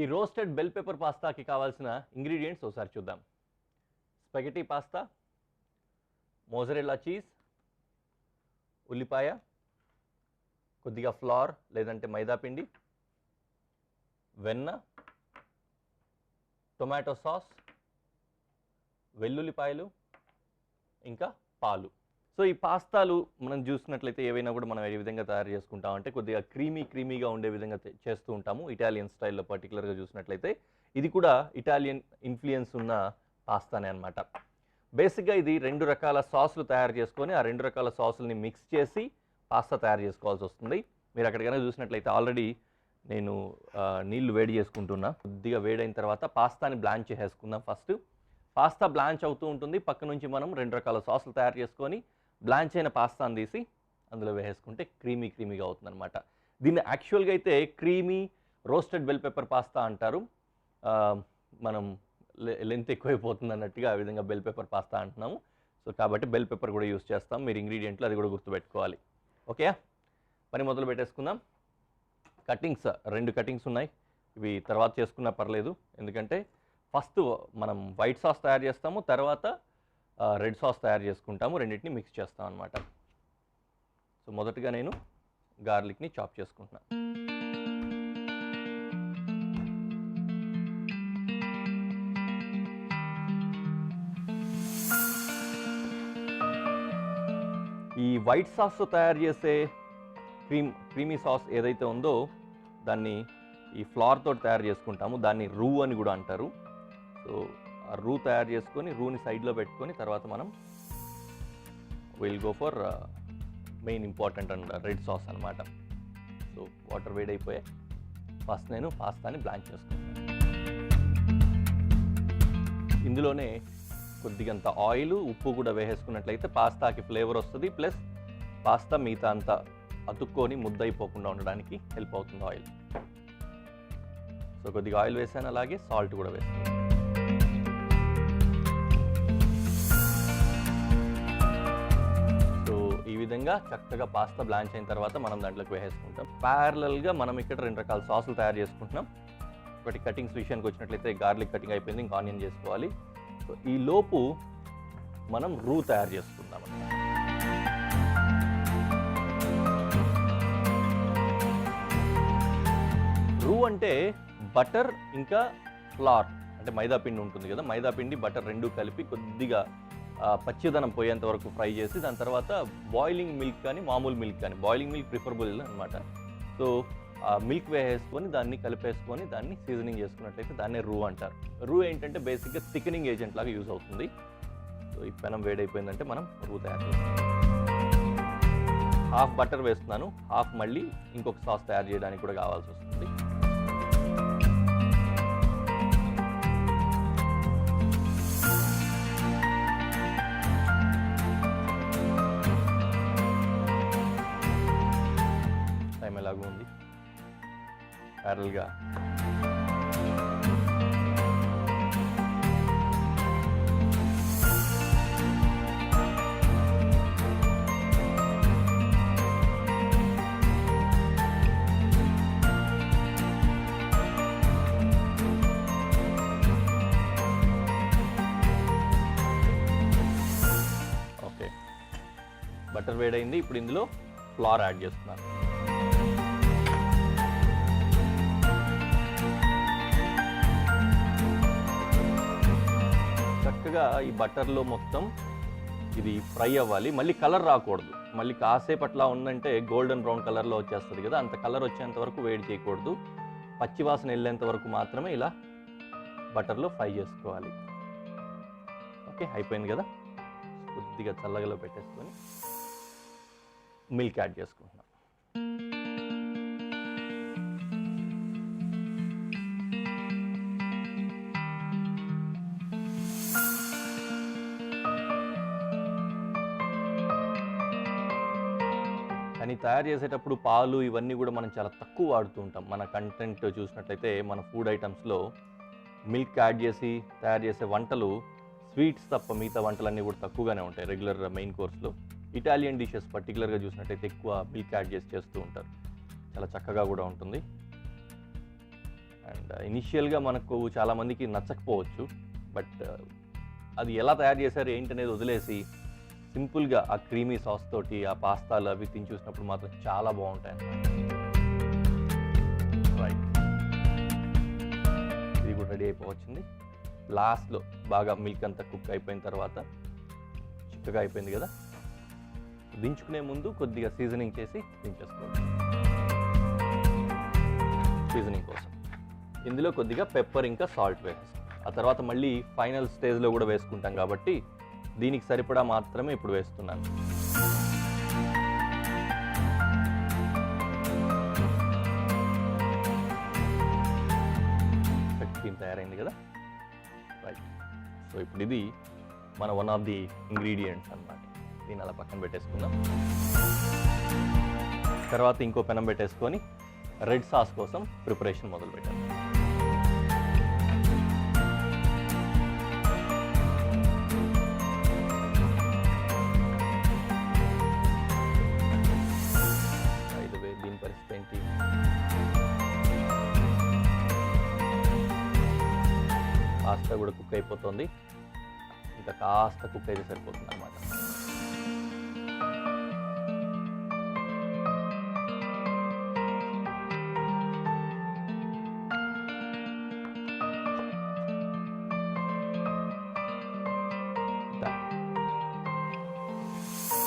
ఈ roasted bell pepper పాస్తాకి కావాల్సిన ingredients ఒకసారి చూద్దాం. స్పగెటీ పాస్తా, మోజరెల్లా చీజ్, ఉల్లిపాయ, కొద్దిగా ఫ్లవర్ లేదంటే మైదా పిండి, వెన్న, టొమాటో సాస్, వెల్లుల్లిపాయలు, ఇంకా పాలు. సో ఈ పాస్తాలు మనం చూసినట్లయితే ఏవైనా కూడా మనం ఏ విధంగా తయారు చేసుకుంటాం అంటే కొద్దిగా క్రీమీగా ఉండే విధంగా చేస్తూ ఉంటాము. ఇటాలియన్ స్టైల్లో పర్టికులర్గా చూసినట్లయితే ఇది కూడా ఇటాలియన్ ఇన్ఫ్లుయెన్స్ ఉన్న పాస్తానే అనమాట. బేసిక్గా ఇది 2 రకాల సాసులు తయారు చేసుకొని ఆ 2 రకాల సాసులని మిక్స్ చేసి పాస్తా తయారు చేసుకోవాల్సి వస్తుంది. మీరు అక్కడ కనుక చూసినట్లయితే ఆల్రెడీ నేను నీళ్లు వేడి చేసుకుంటున్నా. కొద్దిగా వేడైన తర్వాత పాస్తాని బ్లాంచ్ చేసేసుకుందాం. ఫస్ట్ పాస్తా బ్లాంచ్ అవుతూ ఉంటుంది, పక్క నుంచి మనం 2 రకాల సాసులు తయారు చేసుకొని బ్లాంచ్ అయిన పాస్తాను తీసి అందులో వేసుకుంటే క్రీమీగా అవుతుందన్నమాట. దీన్ని యాక్చువల్గా అయితే creamy roasted bell pepper pasta అంటారు. మనం లెంత్ ఎక్కువైపోతుంది అన్నట్టుగా ఆ విధంగా బెల్ పెప్పర్ పాస్తా అంటున్నాము. సో కాబట్టి బెల్ పెప్పర్ కూడా యూస్ చేస్తాం. మీరు ఇంగ్రీడియంట్లు అది కూడా గుర్తుపెట్టుకోవాలి. ఓకే, పని మొదలు పెట్టేసుకుందాం. కటింగ్స్ 2 కటింగ్స్ ఉన్నాయి. ఇవి తర్వాత చేసుకున్నా పర్లేదు, ఎందుకంటే ఫస్ట్ మనం వైట్ సాస్ తయారు చేస్తాము, తర్వాత రెడ్ సాస్ తయారు చేసుకుంటాము. రెండింటిని మిక్స్ చేస్తాం అనమాట. సో మొదటగా నేను గార్లిక్ని చాప్ చేసుకుంటున్నాను. ఈ వైట్ సాస్తో తయారు చేసే క్రీమీ సాస్ ఏదైతే ఉందో దాన్ని ఈ ఫ్లవర్ తోటి తయారు చేసుకుంటాము. దాన్ని రూ అని కూడా అంటారు. సో ఆ రూ తయారు చేసుకొని రూని సైడ్లో పెట్టుకొని తర్వాత మనం will go for main important and red sauce అనమాట. సో వాటర్ వేడైపోయాయి. ఫస్ట్ నేను పాస్తాని బ్లాంచ్ చేసుకుంటాను. ఇందులోనే కొద్దిగంత ఆయిల్, ఉప్పు కూడా వేసేసుకున్నట్లయితే పాస్తాకి ఫ్లేవర్ వస్తుంది. ప్లస్ పాస్తా మిగతా అంతా అతుక్కొని ముద్దయిపోకుండా ఉండడానికి హెల్ప్ అవుతుంది ఆయిల్. సో కొద్దిగా ఆయిల్ వేసాను, అలాగే సాల్ట్ కూడా వేసాను. సో ఈ విధంగా చక్కగా పాస్తా బ్లాంచ్ అయిన తర్వాత మనం దాంట్లోకి వేసేసుకుంటాం. ప్యారలల్గా మనం ఇక్కడ 2 రకాల సాసులు తయారు చేసుకుంటున్నాం. ఒకటి కటింగ్స్ విషయానికి వచ్చినట్లయితే గార్లిక్ కటింగ్ అయిపోయింది, ఇంకా ఆనియన్ చేసుకోవాలి. సో ఈ లోపు మనం రూ తయారు చేసుకుందాం. రూ అంటే బటర్ ఇంకా ఫ్లవర్, అంటే మైదా పిండి ఉంటుంది కదా, మైదా పిండి బటర్ 2 కలిపి కొద్దిగా పచ్చిదనం పోయేంత వరకు ఫ్రై చేసి దాని తర్వాత బాయిలింగ్ మిల్క్ కానీ మామూలు మిల్క్ కానీ, బాయిలింగ్ మిల్క్ ప్రిఫరబుల్ అనమాట. సో ఆ మిల్క్ వేసేసుకొని దాన్ని కలిపేసుకొని దాన్ని సీజనింగ్ చేసుకున్నట్లయితే దాన్నే రూ అంటారు. రూ ఏంటంటే బేసిక్గా థికనింగ్ ఏజెంట్ లాగా యూజ్ అవుతుంది. సో ఈ పెనం వేడైపోయిందంటే మనం రూ తయారు చేస్తాం. హాఫ్ బటర్ వేస్తున్నాను, హాఫ్ మళ్ళీ ఇంకొక సాస్ తయారు చేయడానికి కూడా కావాల్సి వస్తుంది. టైం ఎలాగో ఉంది, ప్యారల్గా ఓకే. బటర్ వేడైంది. ఇప్పుడు ఇందులో ఫ్లవర్ యాడ్ చేస్తున్నాను. చక్కగా ఈ బటర్లో మొత్తం ఇది ఫ్రై అవ్వాలి. మళ్ళీ కలర్ రాకూడదు. మళ్ళీ కాసేపు అట్లా ఉందంటే గోల్డెన్ బ్రౌన్ కలర్లో వచ్చేస్తుంది కదా, అంత కలర్ వచ్చేంత వరకు వేడి చేయకూడదు. పచ్చివాసన వెళ్ళేంత వరకు మాత్రమే ఇలా బటర్లో ఫ్రై చేసుకోవాలి. ఓకే, అయిపోయింది కదా. కొద్దిగా చల్లగలో పెట్టేసుకొని మిల్క్ యాడ్ చేసుకుంటున్నాం. కానీ తయారు చేసేటప్పుడు పాలు ఇవన్నీ కూడా మనం చాలా తక్కువ వాడుతూ ఉంటాం. మన కంటెంట్ చూసినట్లయితే మన ఫుడ్ ఐటమ్స్లో మిల్క్ యాడ్ చేసి తయారు చేసే వంటలు స్వీట్స్ తప్ప మిగతా వంటలన్నీ కూడా తక్కువగానే ఉంటాయి రెగ్యులర్ మెయిన్ కోర్స్లో. ఇటాలియన్ డిషెస్ పర్టికులర్గా చూసినట్టయితే ఎక్కువ మిల్క్ యాడ్ చేస్తూ ఉంటారు. చాలా చక్కగా కూడా ఉంటుంది. అండ్ ఇనిషియల్గా మనకు చాలామందికి నచ్చకపోవచ్చు, బట్ అది ఎలా తయారు చేశారు ఏంటనేది వదిలేసి సింపుల్గా ఆ క్రీమీ సాస్ తోటి ఆ పాస్తాలు అవి తిని చూసినప్పుడు మాత్రం చాలా బాగుంటాయి అన్నమాట. రైట్, ఇది కూడా రెడీ అయిపోవచ్చింది. లాస్ట్లో బాగా మిల్క్ అంతా కుక్ అయిపోయిన తర్వాత చిక్కగా అయిపోయింది కదా, దించుకునే ముందు కొద్దిగా సీజనింగ్ చేసి దించేసుకోండి. సీజనింగ్ కోసం ఇందులో కొద్దిగా పెప్పర్ ఇంకా సాల్ట్ వేసేస్తాం. ఆ తర్వాత మళ్ళీ ఫైనల్ స్టేజ్లో కూడా వేసుకుంటాం కాబట్టి దీనికి సరిపడా మాత్రమే ఇప్పుడు వేస్తున్నాను. క్రీమ్ తయారైంది కదా. రైట్, సో ఇప్పుడు ఇది మన వన్ ఆఫ్ ది ఇంగ్రీడియంట్స్ అన్నమాట. దీన్ని అలా పక్కన పెట్టేసుకుందాం. తర్వాత ఇంకో పెనం పెట్టేసుకొని రెడ్ సాస్ కోసం ప్రిపరేషన్ మొదలు పెట్టాను. దీని పరిస్థితి ఏంటి? పాస్తా కూడా కుక్ అయిపోతుంది, ఇంకా కాస్త కుక్ అయితే సరిపోతుంది అన్నమాట.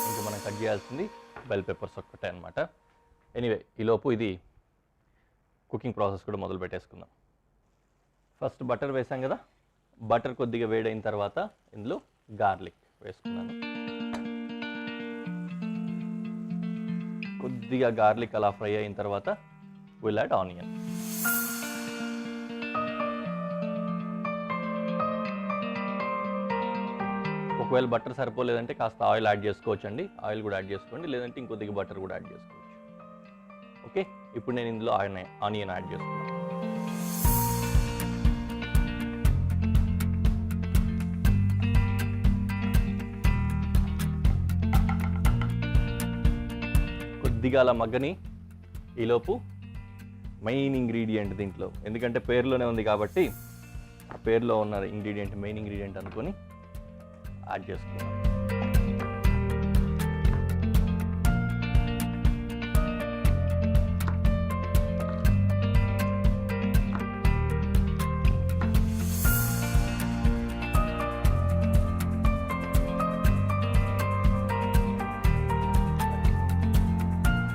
ఇంకా మనం కట్ చేయాల్సింది బెల్ పెప్పర్స్ ఒక్కటే అనమాట. ఎనీవే, ఈలోపు ఇది కుకింగ్ ప్రాసెస్ కూడా మొదలు పెట్టేసుకుందాం. ఫస్ట్ బటర్ వేసాం కదా, బటర్ కొద్దిగా వేడైన తర్వాత ఇందులో గార్లిక్ వేసుకున్నాను. కొద్దిగా గార్లిక్ అలా ఫ్రై అయిన తర్వాత విల్ యాడ్ ఆనియన్. ఒకవేళ బటర్ సరిపోలేదంటే కాస్త ఆయిల్ యాడ్ చేసుకోవచ్చండి, ఆయిల్ కూడా యాడ్ చేసుకోండి, లేదంటే ఇంకొద్దిగా బటర్ కూడా యాడ్ చేసుకోవచ్చు. ఓకే, ఇప్పుడు నేను ఇందులో ఆనియన్ యాడ్ చేస్తున్నాను. కొద్దిగా అలా మగ్గని ఈలోపు మెయిన్ ఇంగ్రీడియంట్ దీంట్లో, ఎందుకంటే పేరులోనే ఉంది కాబట్టి ఆ పేరులో ఉన్న ఇంగ్రీడియంట్ మెయిన్ ఇంగ్రీడియంట్ అనుకొని యాడ్ చేసుకున్నాను.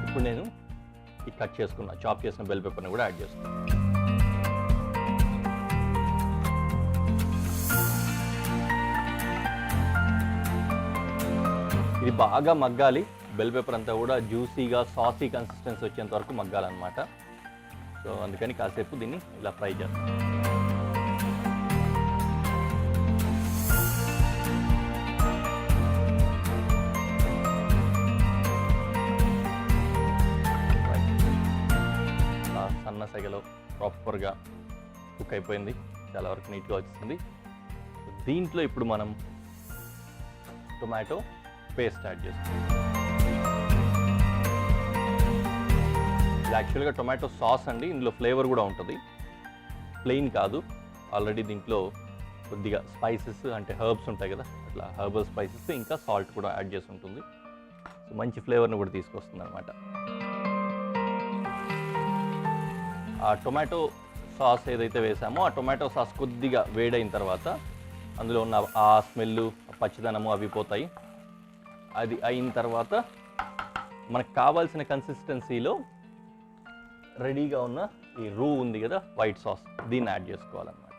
ఇప్పుడు నేను ఈ కట్ చేసుకున్న చాప్ చేసిన బెల్ పెప్పర్ని కూడా యాడ్ చేస్తున్నాను. ఇది బాగా మగ్గాలి, బెల్ పెప్పర్ అంతా కూడా జ్యూసీగా సాసీ కన్సిస్టెన్సీ వచ్చేంత వరకు మగ్గాలన్నమాట. సో అందుకని కాసేపు దీన్ని ఇలా ఫ్రై చేస్తాను. సన్న సెగలో ప్రాపర్గా కుక్ అయిపోయింది, చాలా వరకు నీట్గా వచ్చింది. దీంట్లో ఇప్పుడు మనం టొమాటో పేస్ట్ యాడ్ చేస్తాం. ఇది యాక్చువల్గా టొమాటో సాస్ అండి, ఇందులో ఫ్లేవర్ కూడా ఉంటుంది, ప్లెయిన్ కాదు. ఆల్రెడీ దీంట్లో కొద్దిగా స్పైసెస్ అంటే హర్బ్స్ ఉంటాయి కదా, అట్లా హర్బల్ స్పైసెస్ ఇంకా సాల్ట్ కూడా యాడ్ చేసి ఉంటుంది. సో మంచి ఫ్లేవర్ని కూడా తీసుకొస్తుంది అనమాట. ఆ టొమాటో సాస్ ఏదైతే వేసామో ఆ టొమాటో సాస్ కొద్దిగా వేడైన తర్వాత అందులో ఉన్న ఆ స్మెల్ పచ్చిదనము అవి పోతాయి. అది అయిన తర్వాత మనకు కావాల్సిన కన్సిస్టెన్సీలో రెడీగా ఉన్న ఈ రూ ఉంది కదా వైట్ సాస్, దీన్ని యాడ్ చేసుకోవాలన్నమాట.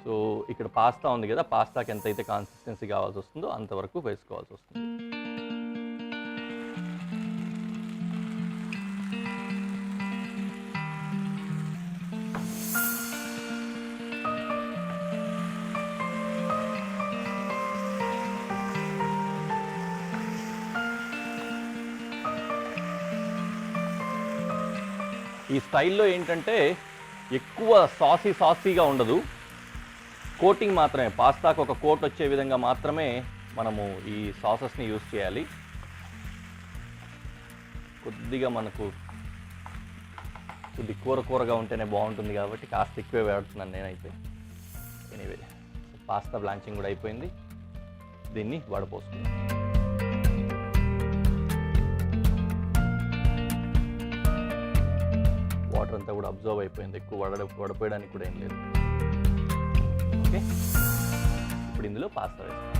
సో ఇక్కడ పాస్తా ఉంది కదా, పాస్తాకి ఎంతైతే కన్సిస్టెన్సీ కావాల్సి వస్తుందో అంతవరకు వేసుకోవాల్సి వస్తుంది. ఈ స్టైల్లో ఏంటంటే ఎక్కువ సాసీగా ఉండదు, కోటింగ్ మాత్రమే, పాస్తాకు ఒక కోట్ వచ్చే విధంగా మాత్రమే మనము ఈ సాసెస్ని యూజ్ చేయాలి. కొద్దిగా మనకు కొద్ది కూరగా ఉంటేనే బాగుంటుంది కాబట్టి కాస్త ఎక్కువే వాడుతున్నాను నేనైతే. ఎనీవే, పాస్తా బ్లాంచింగ్ కూడా అయిపోయింది. దీన్ని వడపోసుకుందాం. వాటర్ అంతా కూడా అబ్జర్వ్ అయిపోయింది, ఎక్కువ వడపోయడానికి కూడా ఏం లేదు. ఓకే, ఇప్పుడు ఇందులో పాస్తా వేస్తాం.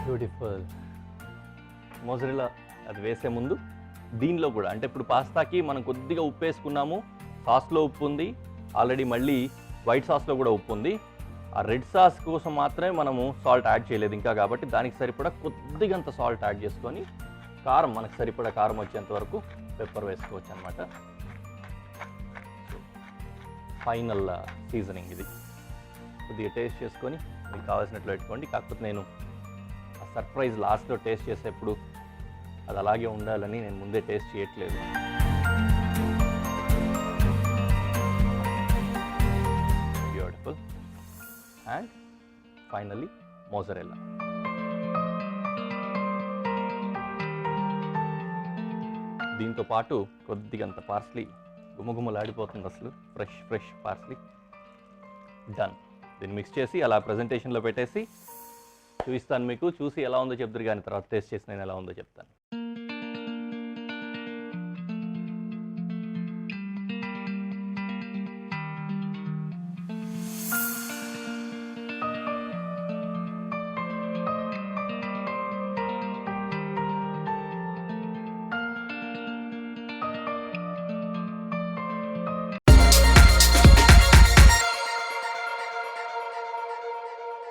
బ్యూటిఫుల్. మోజరెల్లా అది వేసే ముందు దీనిలో కూడా, అంటే ఇప్పుడు పాస్తాకి మనం కొద్దిగా ఉప్పు వేసుకున్నాము, సాస్లో ఉప్పు ఉంది ఆల్రెడీ, మళ్ళీ వైట్ సాస్లో కూడా ఉప్పు ఉంది. ఆ రెడ్ సాస్ కోసం మాత్రమే మనము సాల్ట్ యాడ్ చేయలేదు ఇంకా, కాబట్టి దానికి సరిపడా కొద్దిగంత సాల్ట్ యాడ్ చేసుకొని కారం, మనకు సరిపడా కారం వచ్చేంత వరకు పెప్పర్ వేసుకోవచ్చు అనమాట. ఫైనల్ సీజనింగ్ ఇది. కొద్దిగా టేస్ట్ చేసుకొని మీకు కావాల్సినట్లు పెట్టుకోండి. కాకపోతే నేను ఆ సర్ప్రైజ్ లాస్ట్లో టేస్ట్ చేసేప్పుడు అది అలాగే ఉండాలని నేను ముందే టేస్ట్ చేయట్లేదు. బ్యూటిఫుల్. And finally mozzarella. దీంతో పాటు కొద్దిగంత పార్స్లీ, గుమగుమలాడిపోతుంది అసలు, ఫ్రెష్ పార్స్లీ. డన్. దీన్ని మిక్స్ చేసి అలా ప్రజెంటేషన్లో పెట్టేసి చూపిస్తాను మీకు. చూసి ఎలా ఉందో చెప్తారు, కానీ తర్వాత టేస్ట్ చేసి నేను ఎలా ఉందో చెప్తాను.